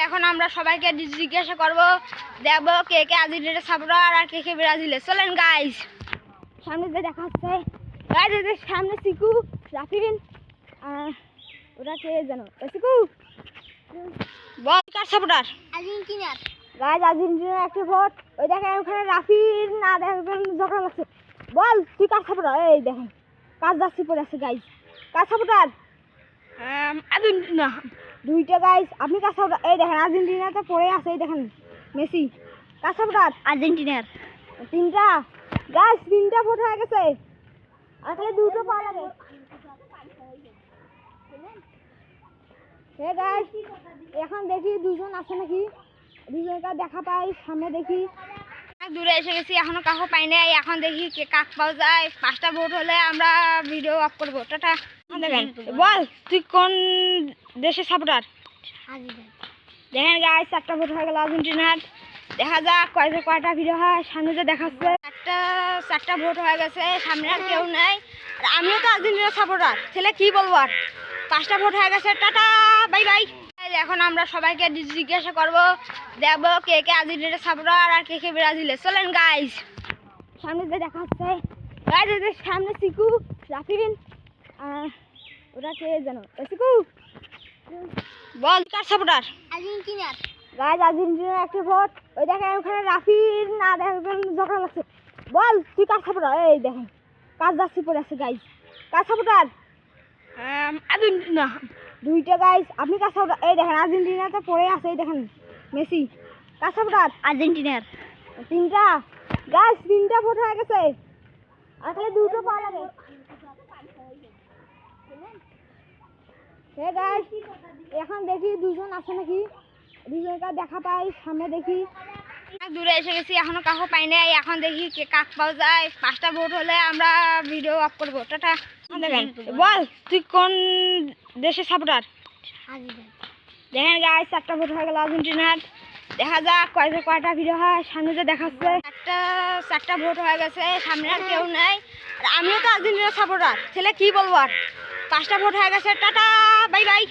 এখন আমরা সবাইকে জিজ্ঞাসা করব, দেখবো কে কে আর্জেন্টিনার সাপোর্টার আর কে কে ব্রাজিলের। চলেন গাইস, সামনে যে দেখা যাচ্ছে গাইস, সামনে চিকু, রাফিন, ওরা কে জানো? চিকু বল, কার সাপোর্টার? আর্জেন্টিনার। গাইস আর্জেন্টিনার একটা ভোট। ওই দেখেন ওখানে রাফিন না দেখবেন জোকার লাগছে। বল তুই কার সাপোর্টার? এই দেখেন কার জার্সি পরে আছে গাইস, কার সাপোর্টার? আর্জেন্টিনা। দুইটা গাইস, আপনি কার সাপোর্টার? এই দেখেন আর্জেন্টিনাতে পড়ে আছে, এই দেখেন মেসি। কার সাপোর্টার? আর্জেন্টিনার। তিনটা গাইস, তিনটা ভোট হয়ে গেছে। আসলে দুটো পাওয়া লাগে। গাইস এখন দেখি দুজন আছে নাকি, দুজনকে দেখা পাই। সামনে দেখি দূরে এসে গেছি, এখনো কাউকে পাই নাই। এখন দেখি কে কাক পাওয়া যায়। 5টা ভোট হলে আমরা ভিডিও অফ করবো। টাটা। দেখেন বল তুই কোন দেশের সাপোর্টার? দেখেন গাইস 4টা ভোট হয়ে গেল আর্জেন্টিনার। দেখা যাক কয়টা ভিডিও হয়। সামনে যে দেখাচ্ছে 4টা ভোট হয়ে গেছে, সামনে আর কেউ নেই। আর আমিও তো আর্জেন্টিনার সাপোর্টার, ছেলে কি বলবো আর। 5টা ভোট হয়ে গেছে, টাটা বাই বাই। এখন আমরা সবাইকে জিজ্ঞাসা করব, দেখবো কে কে আর্জেন্টিনার সাপোর্টার আর কে কে ব্রাজিলের। চলেন গাইস, সামনে যে দেখাচ্ছে গাইস, সামনে চিকু, রাফিন, ওরা কে জানো? চিকু বল, কার সাপোর্টার? আর্জেন্টিনার। গাইস আর্জেন্টিনার একটা ভোট। ওই দেখেন ওখানে রাফিন না দেখবেন জোকার লাগছে। বল তুই কার সাপোর্টার? এই দেখেন কার জার্সি পরে আছে গাইস, কার সাপোর্টার? আর্জেন্টিনা। দুইটা গাইস, আপনি কার সাপোর্টার? এই দেখেন আর্জেন্টিনাতে পড়ে আছে, এই দেখেন মেসি। কার সাপোর্টার? আর্জেন্টিনার। তিনটা গাইস, তিনটা ভোট হয়ে গেছে। আসলে দুটো পাওয়া লাগে। গাইস এখন দেখি দুজন আছে নাকি, দুজনকে দেখা পাই। সামনে দেখি দূরে এসে গেছি, এখনো কাউকে পাই নাই। এখন দেখি কে কাক পাওয়া যায়। 5টা ভোট হলে আমরা ভিডিও অফ করবো। টাটা। দেখেন বল তুই কোন দেশের সাপোর্টার? দেখেন গাইস 4টা ভোট হয়ে গেল আর্জেন্টিনার। দেখা যাক কয়টা ভিডিও হয়। সামনে যে দেখাচ্ছে 4টা ভোট হয়ে গেছে, সামনে আর কেউ নেই। আর আমিও তো আর্জেন্টিনার সাপোর্টার, ছেলে কি বলবো আর। 5টা ভোট হয়ে গেছে, টাটা বাই বাই।